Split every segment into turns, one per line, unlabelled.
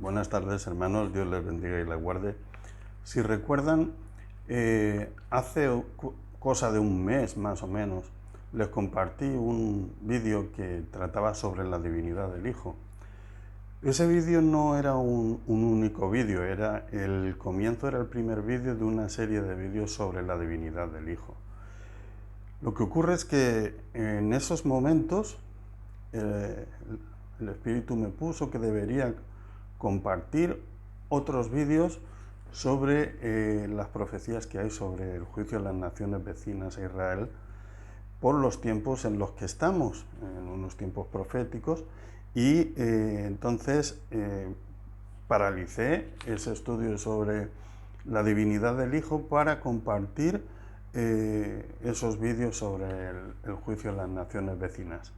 Buenas tardes, hermanos. Dios les bendiga y les guarde. Si recuerdan, hace cosa de un mes más o menos, les compartí un vídeo que trataba sobre la divinidad del Hijo. Ese vídeo no era un único vídeo, era el comienzo, era el primer vídeo de una serie de vídeos sobre la divinidad del Hijo. Lo que ocurre es que en esos momentos el Espíritu me puso que debería compartir otros vídeos sobre las profecías que hay sobre el juicio de las naciones vecinas a Israel por los tiempos en los que estamos, en unos tiempos proféticos, y entonces paralicé ese estudio sobre la divinidad del Hijo para compartir esos vídeos sobre el juicio de las naciones vecinas.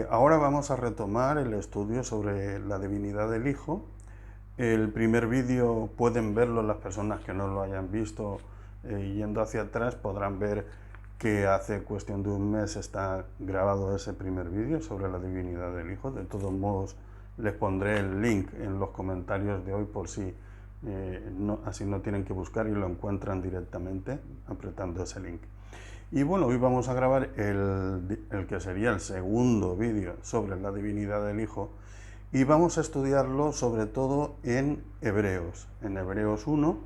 Ahora vamos a retomar el estudio sobre la divinidad del Hijo. El primer vídeo pueden verlo las personas que no lo hayan visto, yendo hacia atrás podrán ver que hace cuestión de un mes está grabado ese primer vídeo sobre la divinidad del Hijo. De todos modos les pondré el link en los comentarios de hoy por si así no tienen que buscar y lo encuentran directamente apretando ese link. Y bueno, hoy vamos a grabar el que sería el segundo vídeo sobre la divinidad del Hijo y vamos a estudiarlo sobre todo en Hebreos. En Hebreos 1,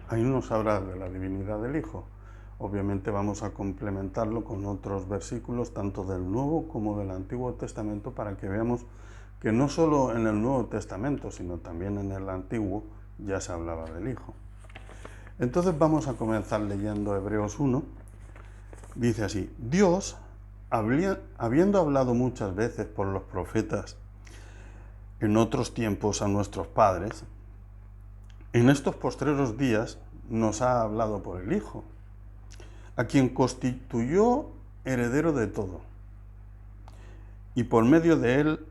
ahí nos habla de la divinidad del Hijo. Obviamente vamos a complementarlo con otros versículos, tanto del Nuevo como del Antiguo Testamento, para que veamos que no solo en el Nuevo Testamento, sino también en el Antiguo ya se hablaba del Hijo. Entonces vamos a comenzar leyendo Hebreos 1. Dice así: Dios, habiendo hablado muchas veces por los profetas en otros tiempos a nuestros padres, en estos postreros días nos ha hablado por el Hijo, a quien constituyó heredero de todo, y por medio de él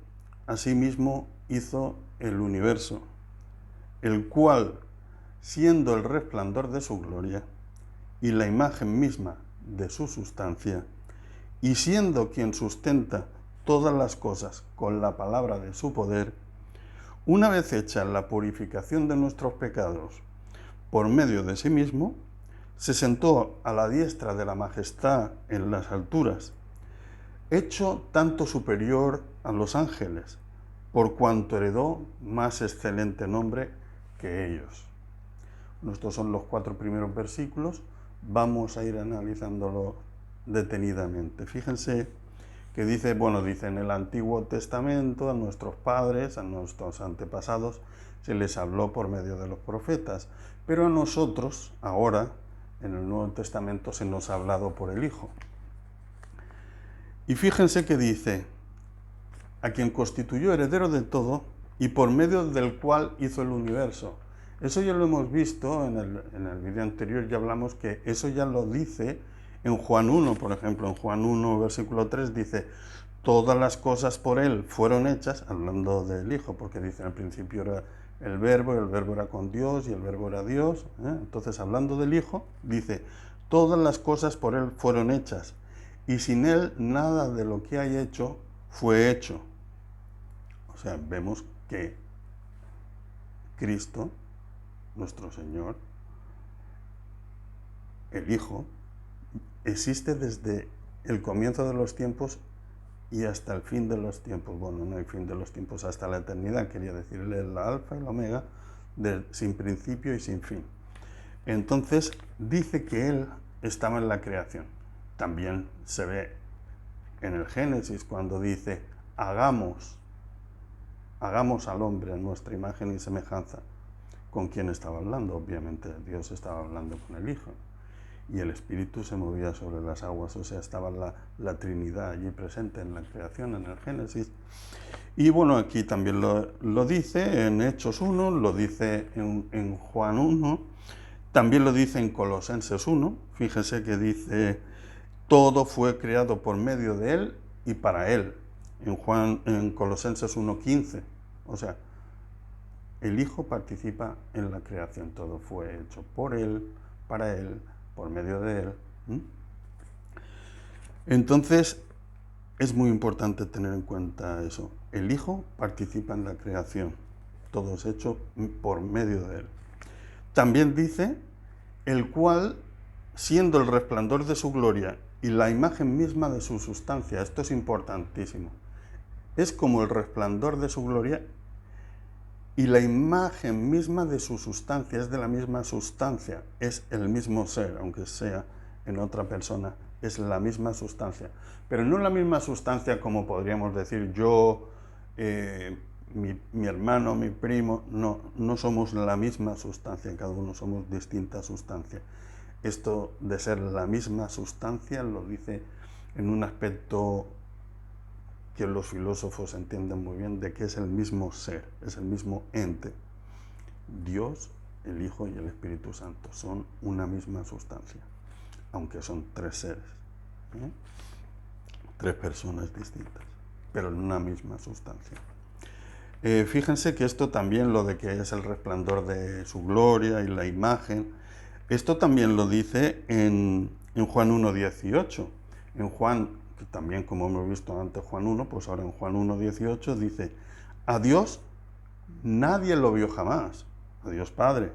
asimismo hizo el universo, el cual, siendo el resplandor de su gloria y la imagen misma de su sustancia, y siendo quien sustenta todas las cosas con la palabra de su poder, una vez hecha la purificación de nuestros pecados por medio de sí mismo, se sentó a la diestra de la majestad en las alturas, hecho tanto superior a los ángeles, por cuanto heredó más excelente nombre que ellos. Estos son los 4 primeros versículos. Vamos a ir analizándolo detenidamente. Fíjense que dice en el Antiguo Testamento a nuestros padres, a nuestros antepasados, se les habló por medio de los profetas, pero a nosotros, ahora, en el Nuevo Testamento, se nos ha hablado por el Hijo. Y fíjense que dice: a quien constituyó heredero de todo y por medio del cual hizo el universo. Eso ya lo hemos visto en el vídeo anterior, ya hablamos que eso ya lo dice en Juan 1, por ejemplo. En Juan 1, versículo 3 dice: todas las cosas por él fueron hechas, hablando del Hijo, porque dice al principio era el verbo, y el verbo era con Dios, y el verbo era Dios. Entonces, hablando del Hijo, dice: todas las cosas por él fueron hechas, y sin él nada de lo que hay hecho fue hecho. O sea, vemos que Cristo, nuestro Señor, el Hijo, existe desde el comienzo de los tiempos y hasta el fin de los tiempos. Bueno, no hay fin de los tiempos, hasta la eternidad, quería decirle, la alfa y la omega, sin principio y sin fin. Entonces, dice que Él estaba en la creación. También se ve en el Génesis cuando dice: hagamos al hombre a nuestra imagen y semejanza. ¿Con quién estaba hablando? Obviamente Dios estaba hablando con el Hijo. Y el Espíritu se movía sobre las aguas, o sea, estaba la Trinidad allí presente en la creación, en el Génesis. Y bueno, aquí también lo dice en Hechos 1, lo dice en Juan 1, también lo dice en Colosenses 1. Fíjese que dice: todo fue creado por medio de Él y para Él. En Colosenses 1:15. O sea, el Hijo participa en la creación, todo fue hecho por Él, para Él, por medio de Él. Entonces, es muy importante tener en cuenta eso. El Hijo participa en la creación. todo es hecho por medio de Él. También dice, el cual, siendo el resplandor de su gloria y la imagen misma de su sustancia, esto es importantísimo, es como el resplandor de su gloria y la imagen misma de su sustancia, es de la misma sustancia, es el mismo ser, aunque sea en otra persona, es la misma sustancia. Pero no la misma sustancia como podríamos decir yo, mi hermano, mi primo, no somos la misma sustancia, cada uno somos distintas sustancias. Esto de ser la misma sustancia lo dice en un aspecto que los filósofos entienden muy bien, de que es el mismo ser, es el mismo ente. Dios, el Hijo y el Espíritu Santo son una misma sustancia, aunque son tres seres, tres personas distintas, pero en una misma sustancia. Fíjense que esto también, lo de que es el resplandor de su gloria y la imagen, esto también lo dice en Juan 1:18. En Juan, que también como hemos visto antes Juan 1, pues ahora en Juan 1:18 dice, a Dios nadie lo vio jamás, a Dios Padre.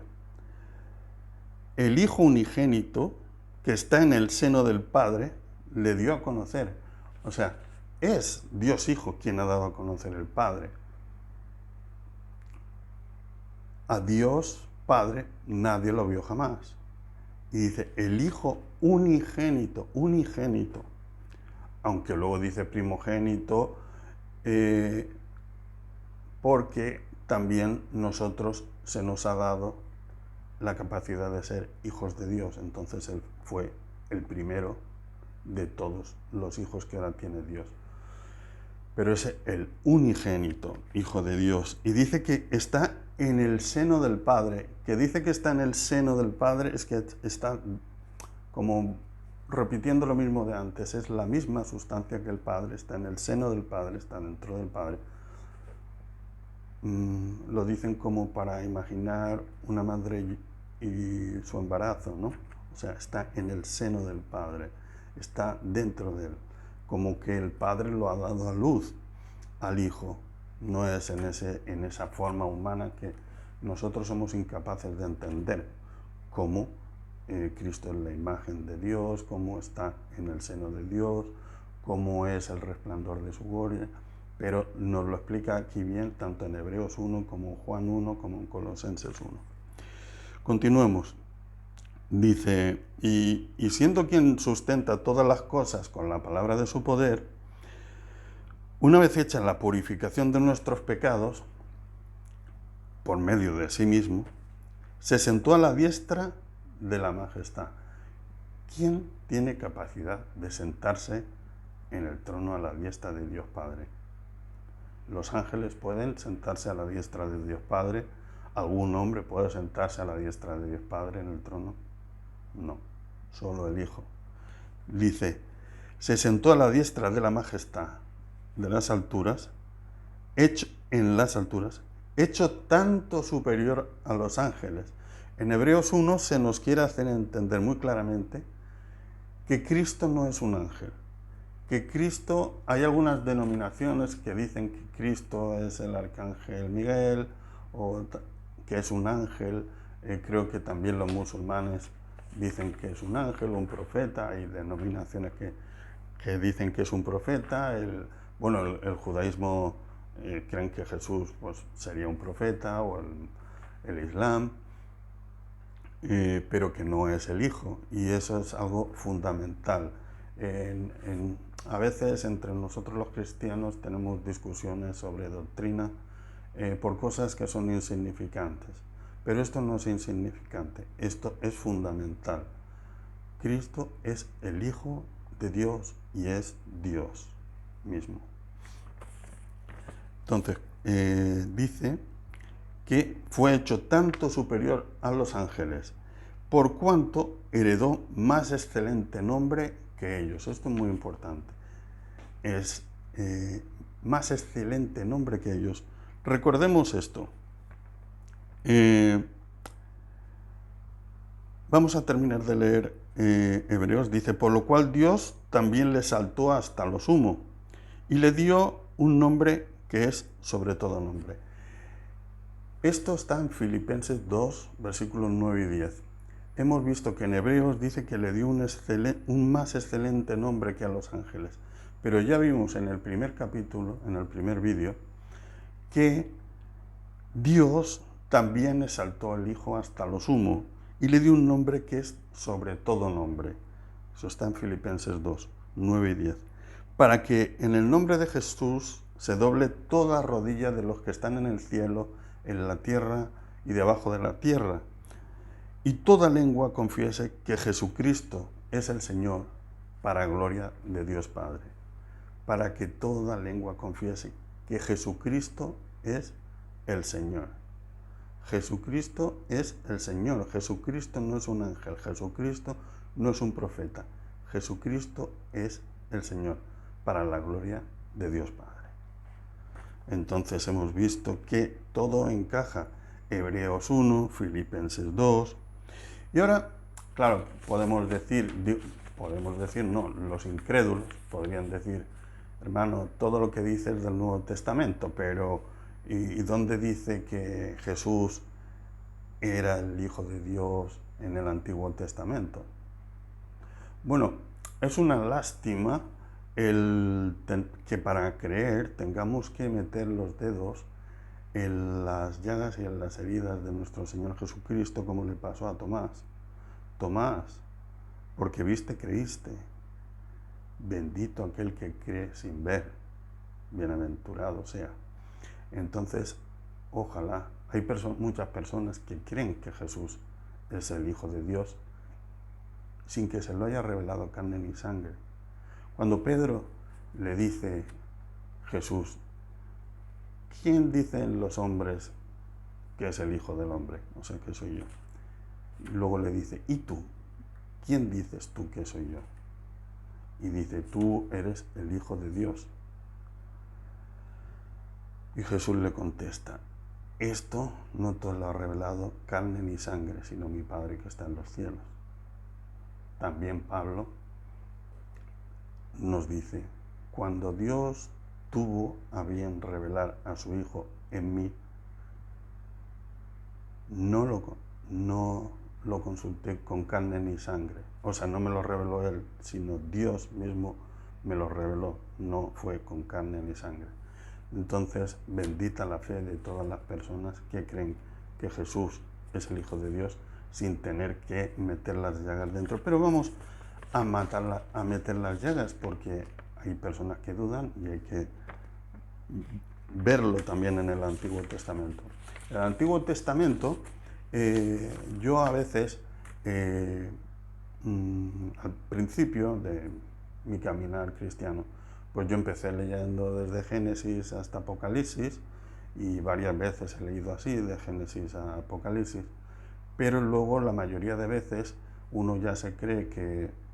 El Hijo unigénito, que está en el seno del Padre, le dio a conocer. O sea, es Dios Hijo quien ha dado a conocer el Padre. A Dios Padre nadie lo vio jamás. Y dice, el Hijo unigénito, aunque luego dice primogénito, porque también nosotros se nos ha dado la capacidad de ser hijos de Dios. Entonces Él fue el primero de todos los hijos que ahora tiene Dios. Pero es el unigénito, Hijo de Dios. Y dice que está en el seno del Padre. Que dice que está en el seno del Padre es que está como repitiendo lo mismo de antes. Es la misma sustancia que el Padre. Está en el seno del Padre, está dentro del Padre. Lo dicen como para imaginar una madre y su embarazo, ¿no? O sea, está en el seno del Padre, está dentro de Él. Como que el Padre lo ha dado a luz al Hijo, no es en esa forma humana que nosotros somos incapaces de entender cómo Cristo es la imagen de Dios, cómo está en el seno de Dios, cómo es el resplandor de su gloria, pero nos lo explica aquí bien, tanto en Hebreos 1 como en Juan 1 como en Colosenses 1. Continuemos. Dice, y siendo quien sustenta todas las cosas con la palabra de su poder, una vez hecha la purificación de nuestros pecados, por medio de sí mismo, se sentó a la diestra de la majestad. ¿Quién tiene capacidad de sentarse en el trono a la diestra de Dios Padre? Los ángeles pueden sentarse a la diestra de Dios Padre. ¿Algún hombre puede sentarse a la diestra de Dios Padre en el trono? No, solo el Hijo. Dice, se sentó a la diestra de la majestad de las alturas, hecho tanto superior a los ángeles. En Hebreos 1 se nos quiere hacer entender muy claramente que Cristo no es un ángel. Que Cristo, hay algunas denominaciones que dicen que Cristo es el arcángel Miguel o que es un ángel. Creo que también los musulmanes dicen que es un ángel o un profeta. Hay denominaciones que dicen que es un profeta. El judaísmo creen que Jesús pues, sería un profeta, o el Islam, pero que no es el Hijo. Y eso es algo fundamental. A veces entre nosotros los cristianos tenemos discusiones sobre doctrina por cosas que son insignificantes, pero esto no es insignificante, esto es fundamental. Cristo es el Hijo de Dios y es Dios mismo. Entonces, dice que fue hecho tanto superior a los ángeles, por cuanto heredó más excelente nombre que ellos. Esto es muy importante. Es más excelente nombre que ellos. Recordemos esto. Vamos a terminar de leer Hebreos. Dice, por lo cual Dios también le exaltó hasta lo sumo y le dio un nombre que es sobre todo nombre. Esto está en Filipenses 2, versículos 9 y 10. Hemos visto que en Hebreos dice que le dio un más excelente nombre que a los ángeles. Pero ya vimos en el primer capítulo, en el primer vídeo, que Dios también exaltó al Hijo hasta lo sumo y le dio un nombre que es sobre todo nombre. Eso está en Filipenses 2, 9 y 10. Para que en el nombre de Jesús se doble toda rodilla de los que están en el cielo, en la tierra y debajo de la tierra, y toda lengua confiese que Jesucristo es el Señor, para gloria de Dios Padre. Para que toda lengua confiese que Jesucristo es el Señor. Jesucristo es el Señor. Jesucristo no es un ángel. Jesucristo no es un profeta. Jesucristo es el Señor, para la gloria de Dios Padre. Entonces hemos visto que todo encaja. Hebreos 1, Filipenses 2. Y ahora, claro, podemos decir, no, los incrédulos podrían decir, hermano, todo lo que dices del Nuevo Testamento, pero ¿y dónde dice que Jesús era el Hijo de Dios en el Antiguo Testamento? Bueno, es una lástima que para creer tengamos que meter los dedos en las llagas y en las heridas de nuestro Señor Jesucristo, como le pasó a Tomás. Tomás, porque viste, creíste. Bendito aquel que cree sin ver, bienaventurado sea. Entonces, ojalá, hay muchas personas que creen que Jesús es el Hijo de Dios sin que se lo haya revelado carne ni sangre. Cuando Pedro le dice, Jesús, ¿quién dicen los hombres que es el Hijo del Hombre? O sea, que soy yo. Y luego le dice, ¿y tú? ¿Quién dices tú que soy yo? Y dice, tú eres el Hijo de Dios. Y Jesús le contesta, esto no te lo ha revelado carne ni sangre, sino mi Padre que está en los cielos. También Pablo nos dice, cuando Dios tuvo a bien revelar a su Hijo en mí, no lo consulté con carne ni sangre. O sea, no me lo reveló Él, sino Dios mismo me lo reveló. No fue con carne ni sangre. Entonces, bendita la fe de todas las personas que creen que Jesús es el Hijo de Dios sin tener que meter las llagas dentro. Pero vamos a meter las llagas porque hay personas que dudan y hay que verlo también en el Antiguo Testamento. El Antiguo Testamento, yo a veces, al principio de mi caminar cristiano, pues yo empecé leyendo desde Génesis hasta Apocalipsis y varias veces he leído así, de Génesis a Apocalipsis, pero luego la mayoría de veces uno ya se cree que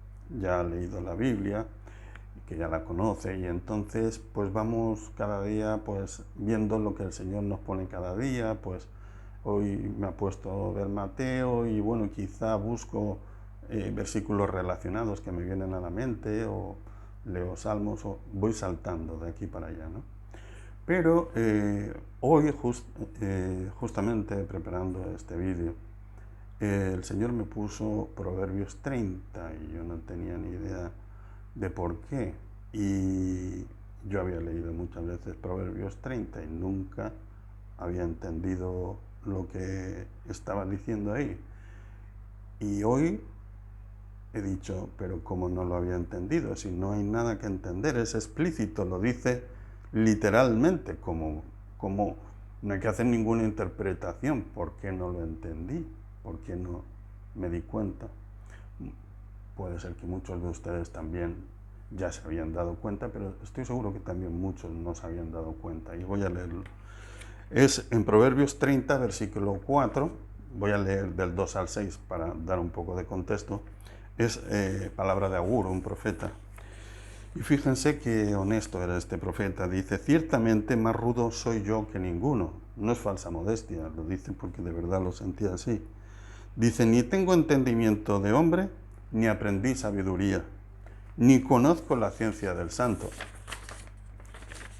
ya ha leído la Biblia, que ya la conoce, y entonces pues vamos cada día pues viendo lo que el Señor nos pone cada día. Pues hoy me ha puesto a ver Mateo y bueno, quizá busco versículos relacionados que me vienen a la mente, o leo salmos, o voy saltando de aquí para allá, ¿no? Pero hoy justamente preparando este vídeo, el Señor me puso Proverbios 30 y yo no tenía ni idea de por qué. Y yo había leído muchas veces Proverbios 30 y nunca había entendido lo que estaba diciendo ahí. Y hoy he dicho, pero ¿cómo no lo había entendido? Si no hay nada que entender, es explícito, lo dice literalmente, como no hay que hacer ninguna interpretación. ¿Por qué no lo entendí? ¿Por qué no me di cuenta? Puede ser que muchos de ustedes también ya se habían dado cuenta, pero estoy seguro que también muchos no se habían dado cuenta, y voy a leerlo. Es en Proverbios 30, versículo 4, voy a leer del 2 al 6 para dar un poco de contexto. Es palabra de Agur, un profeta. Y fíjense qué honesto era este profeta. Dice, ciertamente más rudo soy yo que ninguno. No es falsa modestia, lo dice porque de verdad lo sentía así. Dice, ni tengo entendimiento de hombre, ni aprendí sabiduría, ni conozco la ciencia del santo.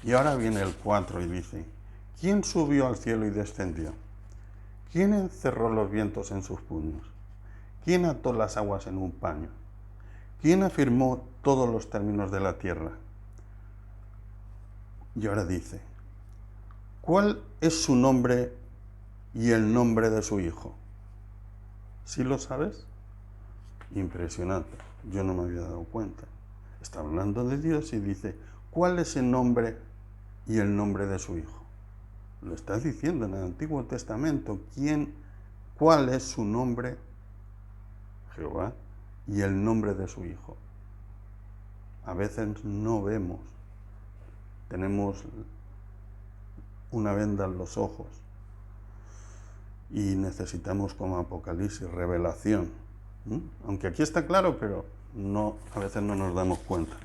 Y ahora viene el 4 y dice, ¿quién subió al cielo y descendió? ¿Quién encerró los vientos en sus puños? ¿Quién ató las aguas en un paño? ¿Quién afirmó todos los términos de la tierra? Y ahora dice, ¿cuál es su nombre y el nombre de su hijo? ¿Sí lo sabes? Impresionante, yo no me había dado cuenta. Está hablando de Dios y dice, ¿cuál es el nombre y el nombre de su hijo? Lo está diciendo en el Antiguo Testamento. ¿Cuál es su nombre? Jehová, y el nombre de su hijo. A veces no vemos, tenemos una venda en los ojos y necesitamos, como Apocalipsis, revelación. Aunque aquí está claro, pero a veces no nos damos cuenta.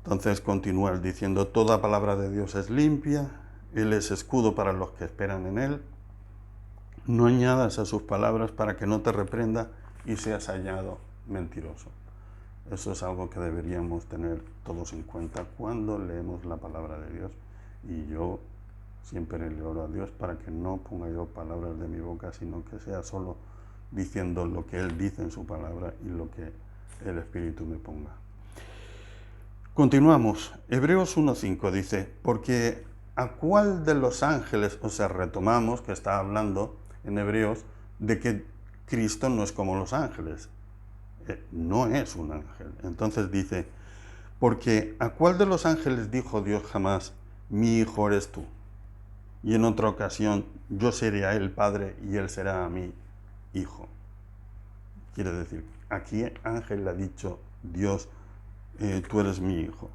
Entonces continúa diciendo, toda palabra de Dios es limpia, Él es escudo para los que esperan en Él. No añadas a sus palabras para que no te reprenda y seas hallado mentiroso. Eso es algo que deberíamos tener todos en cuenta cuando leemos la palabra de Dios. Y yo siempre le oro a Dios para que no ponga yo palabras de mi boca, sino que sea solo diciendo lo que Él dice en su palabra y lo que el Espíritu me ponga. Continuamos. Hebreos 1:5 dice, porque ¿a cuál de los ángeles, o sea, retomamos que está hablando en Hebreos de que Cristo no es como los ángeles? No es un ángel. Entonces dice, porque ¿a cuál de los ángeles dijo Dios jamás, mi hijo eres tú? Y en otra ocasión, yo seré a él padre y él será a mí hijo. Quiere decir, aquí ángel le ha dicho Dios, tú eres mi hijo,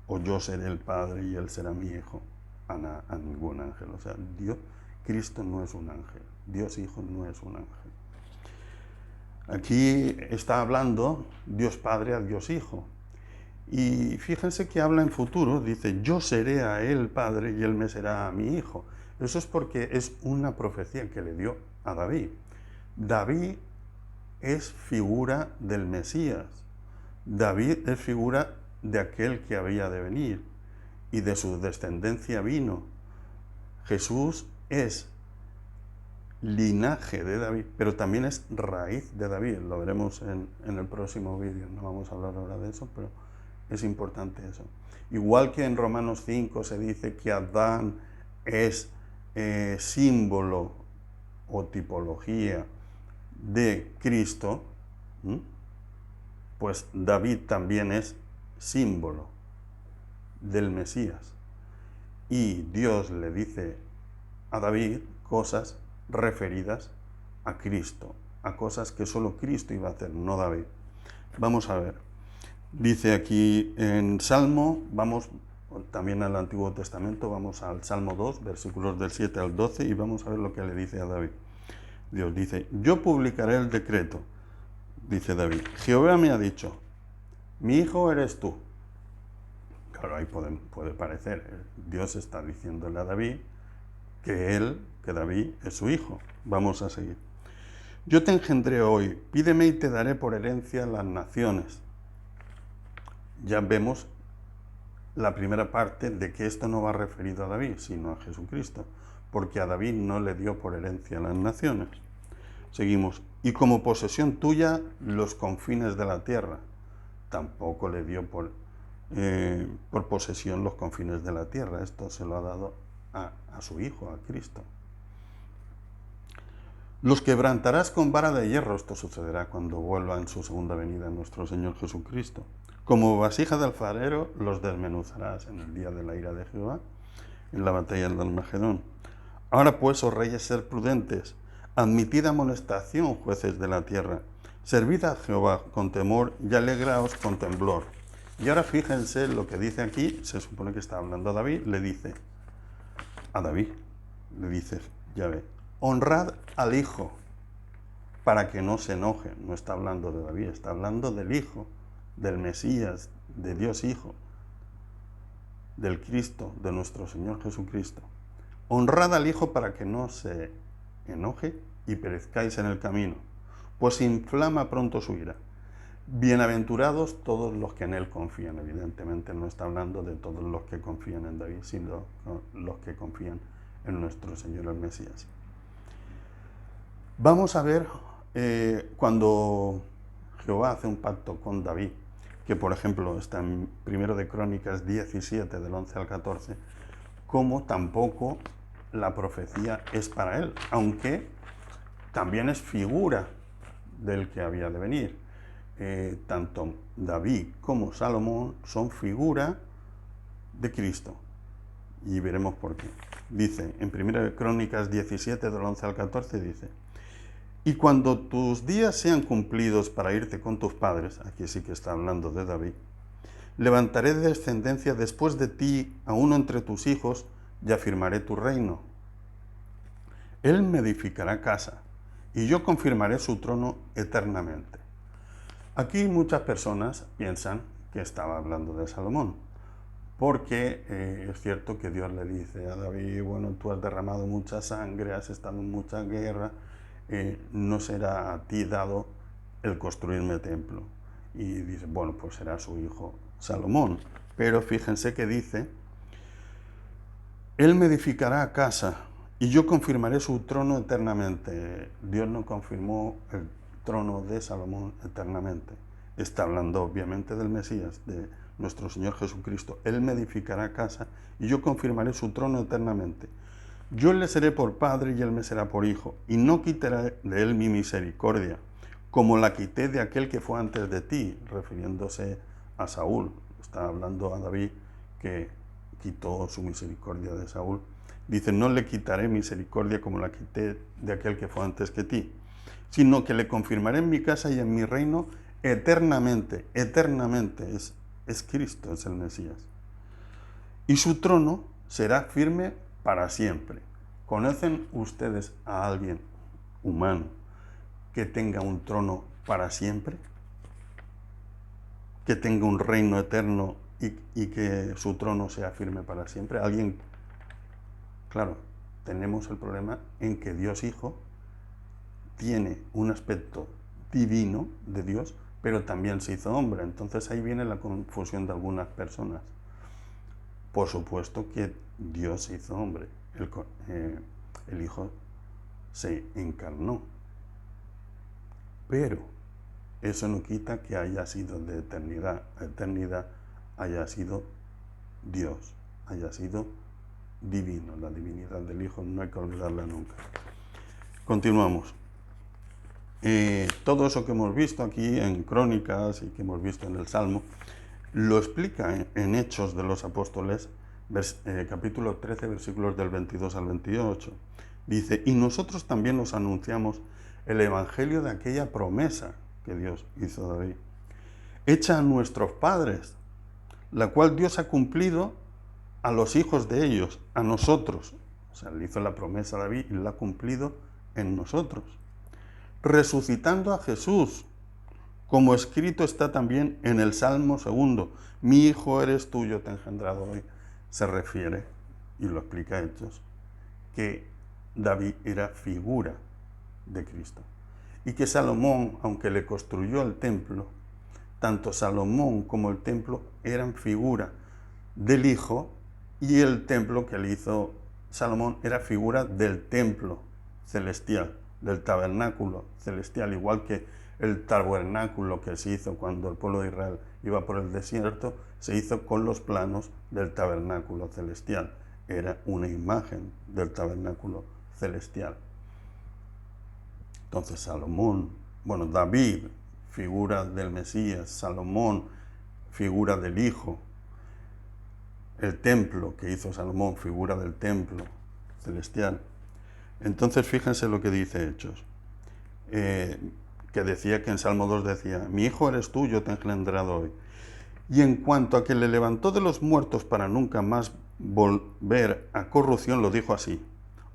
o yo seré el padre y él será mi hijo, a ningún ángel. O sea, Cristo no es un ángel, Dios hijo no es un ángel. Aquí está hablando Dios Padre a Dios Hijo. Y fíjense que habla en futuro, dice, yo seré a él padre y él me será a mi hijo. Eso es porque es una profecía que le dio a David. David es figura del Mesías. David es figura de aquel que había de venir y de su descendencia vino. Jesús es linaje de David, pero también es raíz de David. Lo veremos en el próximo vídeo, no vamos a hablar ahora de eso, pero es importante eso. Igual que en Romanos 5 se dice que Adán es símbolo o tipología de Cristo, pues David también es símbolo del Mesías. Y Dios le dice a David cosas referidas a Cristo, a cosas que solo Cristo iba a hacer, no David. Vamos a ver. Dice aquí en Salmo, vamos también al Antiguo Testamento, vamos al Salmo 2, versículos del 7 al 12, y vamos a ver lo que le dice a David. Dios dice, yo publicaré el decreto, dice David. Jehová me ha dicho, mi hijo eres tú. Claro, ahí puede parecer, Dios está diciéndole a David que David es su hijo. Vamos a seguir. Yo te engendré hoy, pídeme y te daré por herencia las naciones. Ya vemos la primera parte de que esto no va referido a David, sino a Jesucristo, porque a David no le dio por herencia las naciones. Seguimos. Y como posesión tuya los confines de la tierra. Tampoco le dio por posesión los confines de la tierra. Esto se lo ha dado a su Hijo, a Cristo. Los quebrantarás con vara de hierro. Esto sucederá cuando vuelva en su segunda venida nuestro Señor Jesucristo. Como vasija de alfarero los desmenuzarás en el día de la ira de Jehová, en la batalla del Armagedón. Ahora pues, oh reyes, sed prudentes, admitid amonestación, jueces de la tierra, servid a Jehová con temor y alegraos con temblor. Y ahora fíjense lo que dice aquí, se supone que está hablando a David, le dice, ya ve, honrad al Hijo, para que no se enoje. No está hablando de David, está hablando del Hijo, del Mesías, de Dios Hijo, del Cristo, de nuestro Señor Jesucristo. Honrad al Hijo para que no se enoje y perezcáis en el camino, pues inflama pronto su ira. Bienaventurados todos los que en Él confían. Evidentemente no está hablando de todos los que confían en David, sino los que confían en nuestro Señor el Mesías. Vamos a ver cuando Jehová hace un pacto con David, que por ejemplo está en 1 de Crónicas 17, del 11 al 14, cómo tampoco la profecía es para él, aunque también es figura del que había de venir. Tanto David como Salomón son figura de Cristo. Y veremos por qué. Dice, en 1 Crónicas 17, del 11 al 14, dice: y cuando tus días sean cumplidos para irte con tus padres, aquí sí que está hablando de David, levantaré descendencia después de ti a uno entre tus hijos y afirmaré tu reino. Él me edificará casa y yo confirmaré su trono eternamente. Aquí muchas personas piensan que estaba hablando de Salomón, porque es cierto que Dios le dice a David: bueno, tú has derramado mucha sangre, has estado en mucha guerra, no será a ti dado el construirme templo. Y dice, bueno, pues será su hijo Salomón. Pero fíjense que dice: él me edificará casa y yo confirmaré su trono eternamente. Dios no confirmó el trono de Salomón eternamente. Está hablando obviamente del Mesías, de nuestro Señor Jesucristo. Él me edificará casa y yo confirmaré su trono eternamente. Yo le seré por padre y él me será por hijo, y no quitaré de él mi misericordia, como la quité de aquel que fue antes de ti, refiriéndose a Saúl. Está hablando a David, que quitó su misericordia de Saúl. Dice: no le quitaré misericordia como la quité de aquel que fue antes que ti, sino que le confirmaré en mi casa y en mi reino eternamente. Eternamente es Cristo, es el Mesías. Y su trono será firme para siempre. ¿Conocen ustedes a alguien humano que tenga un trono para siempre? Que tenga un reino eterno y que su trono sea firme para siempre. ¿Alguien? Claro, tenemos el problema en que Dios Hijo tiene un aspecto divino de Dios, pero también se hizo hombre. Entonces ahí viene la confusión de algunas personas. Por supuesto que Dios se hizo hombre, el Hijo se encarnó, pero eso no quita que haya sido de eternidad a eternidad, haya sido Dios, haya sido divino. La divinidad del Hijo no hay que olvidarla nunca. Continuamos. Todo eso que hemos visto aquí en Crónicas y que hemos visto en el Salmo, lo explica en Hechos de los Apóstoles, capítulo 13, versículos del 22 al 28. Dice: y nosotros también os anunciamos el evangelio de aquella promesa que Dios hizo a David, hecha a nuestros padres, la cual Dios ha cumplido a los hijos de ellos, a nosotros. O sea, le hizo la promesa a David y la ha cumplido en nosotros, resucitando a Jesús, como escrito está también en el Salmo 2, mi hijo eres tú, yo te he engendrado hoy. Se refiere, y lo explica Hechos, que David era figura de Cristo. Y que Salomón, aunque le construyó el templo, tanto Salomón como el templo eran figura del Hijo, y el templo que le hizo Salomón era figura del templo celestial, del tabernáculo celestial, igual que el tabernáculo que se hizo cuando el pueblo de Israel iba por el desierto, se hizo con los planos del tabernáculo celestial. Era una imagen del tabernáculo celestial. Entonces Salomón, David, figura del Mesías; Salomón, figura del Hijo; el templo que hizo Salomón, figura del templo celestial. Entonces fíjense lo que dice Hechos, que decía, que en Salmo 2 decía: mi hijo eres tú, yo te he engendrado hoy. Y en cuanto a que le levantó de los muertos para nunca más volver a corrupción, lo dijo así: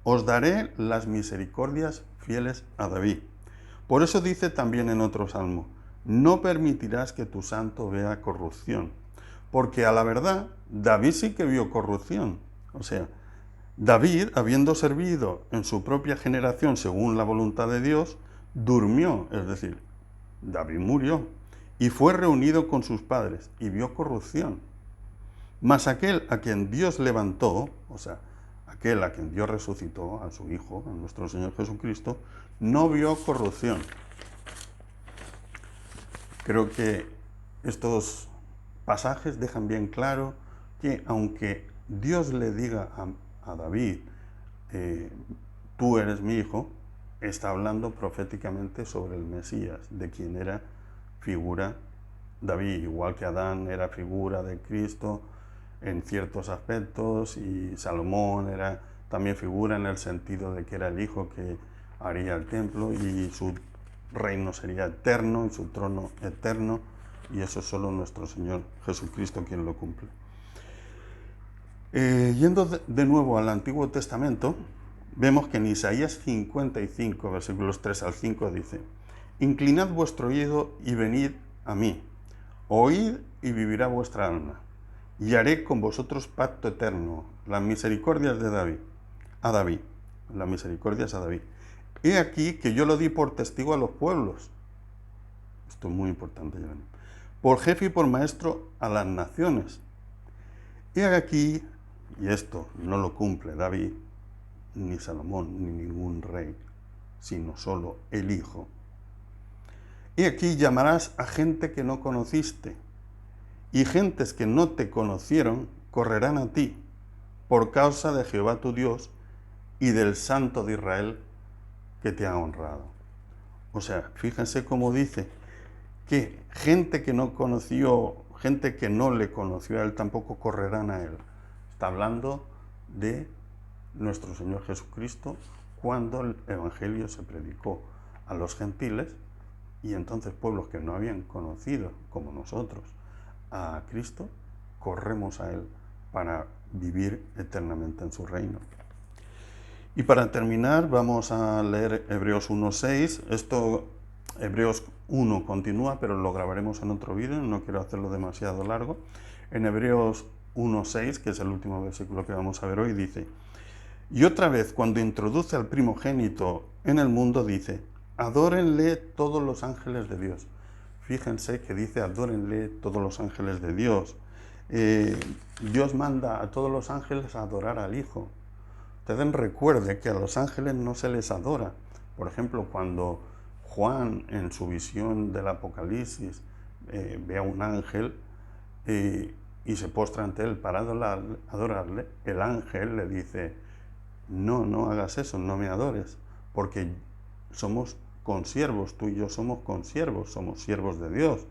os daré las misericordias fieles a David. Por eso dice también en otro salmo: no permitirás que tu santo vea corrupción. Porque a la verdad, David sí que vio corrupción. O sea, David, habiendo servido en su propia generación según la voluntad de Dios, durmió, es decir, David murió, y fue reunido con sus padres, y vio corrupción. Mas aquel a quien Dios levantó, o sea, aquel a quien Dios resucitó, a su Hijo, a nuestro Señor Jesucristo, no vio corrupción. Creo que estos pasajes dejan bien claro que aunque Dios le diga a David, tú eres mi hijo, está hablando proféticamente sobre el Mesías, de quien era figura David, igual que Adán era figura de Cristo en ciertos aspectos, y Salomón era también figura en el sentido de que era el hijo que haría el templo y su reino sería eterno y su trono eterno, y eso es solo nuestro Señor Jesucristo quien lo cumple. Yendo de nuevo al Antiguo Testamento, vemos que en Isaías 55, versículos 3 al 5 dice: inclinad vuestro oído y venid a mí, oíd y vivirá vuestra alma, y haré con vosotros pacto eterno, las misericordias de David, a David, las misericordias a David. He aquí que yo lo di por testigo a los pueblos. Esto es muy importante, Giovanni. Por jefe y por maestro a las naciones. He aquí, y esto no lo cumple David, ni Salomón, ni ningún rey, sino solo el Hijo. He aquí llamarás a gente que no conociste, y gentes que no te conocieron correrán a ti, por causa de Jehová tu Dios y del Santo de Israel que te ha honrado. O sea, fíjense cómo dice que gente que no conoció, gente que no le conoció a él, tampoco correrán a él. Está hablando de nuestro Señor Jesucristo cuando el Evangelio se predicó a los gentiles, y entonces pueblos que no habían conocido, como nosotros, a Cristo, corremos a él para vivir eternamente en su reino. Y para terminar vamos a leer Hebreos 1:6. Hebreos 1 continúa, pero lo grabaremos en otro vídeo, no quiero hacerlo demasiado largo. En Hebreos 1:6, que es el último versículo que vamos a ver hoy, dice: y otra vez, cuando introduce al primogénito en el mundo, dice: adórenle todos los ángeles de Dios. Fíjense que dice: adórenle todos los ángeles de Dios. Dios manda a todos los ángeles a adorar al Hijo. Ustedes recuerden que a los ángeles no se les adora. Por ejemplo, cuando Juan en su visión del Apocalipsis ve a un ángel y se postra ante él para adorarle, el ángel le dice: no hagas eso, no me adores, porque somos consiervos, tú y yo somos consiervos, somos siervos de Dios.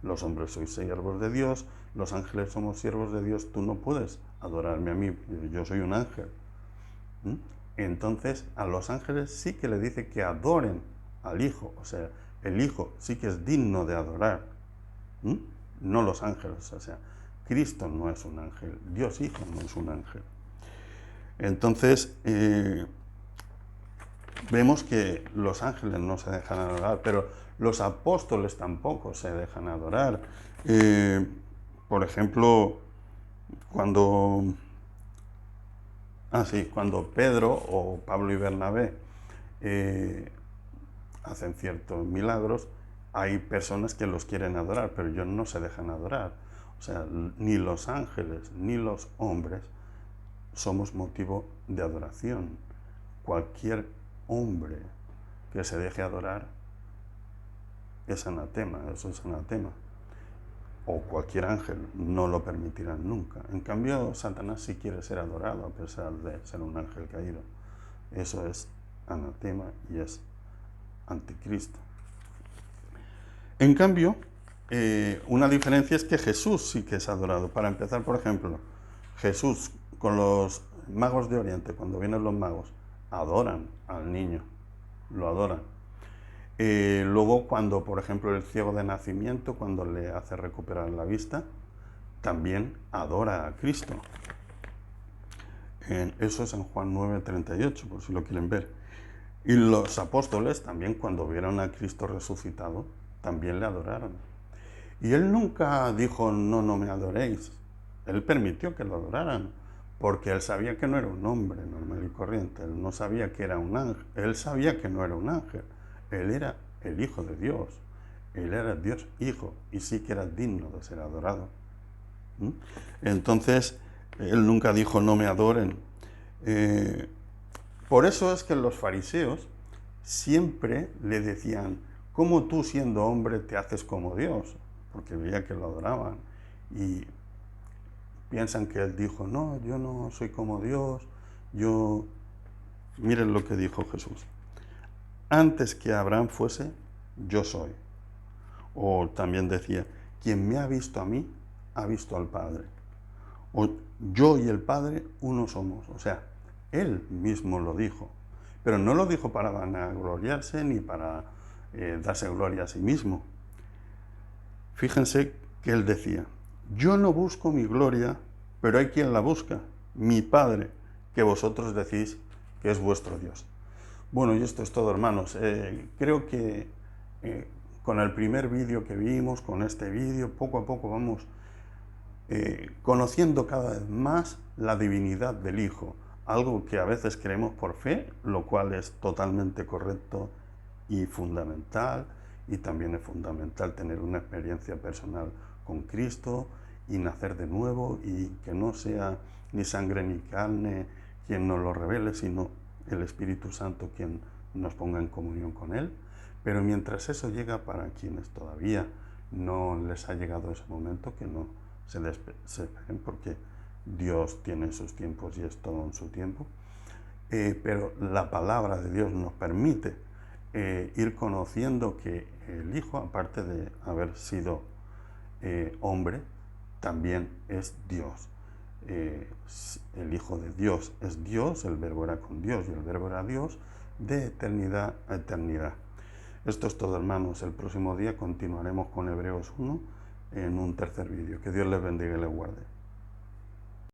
Los hombres sois siervos de Dios, los ángeles somos siervos de Dios, tú no puedes adorarme a mí, yo soy un ángel. Entonces a los ángeles sí que le dice que adoren al Hijo, o sea, el Hijo sí que es digno de adorar, no los ángeles, o sea, Cristo no es un ángel, Dios Hijo no es un ángel. Entonces vemos que los ángeles no se dejan adorar, pero los apóstoles tampoco se dejan adorar. Por ejemplo, cuando Pedro o Pablo y Bernabé hacen ciertos milagros, hay personas que los quieren adorar, pero ellos no se dejan adorar. O sea, ni los ángeles ni los hombres somos motivo de adoración. Cualquier hombre que se deje adorar es anatema, eso es anatema. O cualquier ángel no lo permitirán nunca. En cambio, Satanás sí quiere ser adorado a pesar de ser un ángel caído. Eso es anatema y es anticristo. En cambio, una diferencia es que Jesús sí que es adorado. Para empezar, por ejemplo, Jesús con los magos de Oriente, cuando vienen los magos, adoran al niño, lo adoran. Luego, cuando, por ejemplo, el ciego de nacimiento, cuando le hace recuperar la vista, también adora a Cristo. Eso es en Juan 9:38, por si lo quieren ver. Y los apóstoles también, cuando vieron a Cristo resucitado, también le adoraron. Y él nunca dijo: no me adoréis. Él permitió que lo adoraran, porque él sabía que no era un hombre normal y corriente. Él no sabía que era un ángel. Él sabía que no era un ángel. Él era el Hijo de Dios. Él era Dios Hijo y sí que era digno de ser adorado. Entonces, él nunca dijo: no me adoren. Eh, por eso es que los fariseos siempre le decían, ¿cómo tú siendo hombre te haces como Dios? Porque veía que lo adoraban y piensan que él dijo, no, yo no soy como Dios, yo... Miren lo que dijo Jesús. Antes que Abraham fuese, yo soy. O también decía, quien me ha visto a mí, ha visto al Padre. O yo y el Padre uno somos. O sea, él mismo lo dijo. Pero no lo dijo para vanagloriarse ni para darse gloria a sí mismo. Fíjense que él decía, yo no busco mi gloria, pero hay quien la busca, mi Padre, que vosotros decís que es vuestro Dios. Bueno, y esto es todo, hermanos. Creo que con el primer vídeo que vimos, con este vídeo, poco a poco vamos conociendo cada vez más la divinidad del Hijo, algo que a veces creemos por fe, lo cual es totalmente correcto y fundamental, y también es fundamental tener una experiencia personal con Cristo y nacer de nuevo, y que no sea ni sangre ni carne quien nos lo revele, sino el Espíritu Santo quien nos ponga en comunión con Él. Pero mientras eso llega, para quienes todavía no les ha llegado ese momento, que no se desesperen, porque Dios tiene sus tiempos y es todo en su tiempo. Pero la palabra de Dios nos permite ir conociendo que el Hijo, aparte de haber sido hombre, también es Dios. El Hijo de Dios es Dios, el Verbo era con Dios y el Verbo era Dios, de eternidad a eternidad. Esto es todo, hermanos. El próximo día continuaremos con Hebreos 1 en un tercer vídeo. Que Dios les bendiga y les guarde.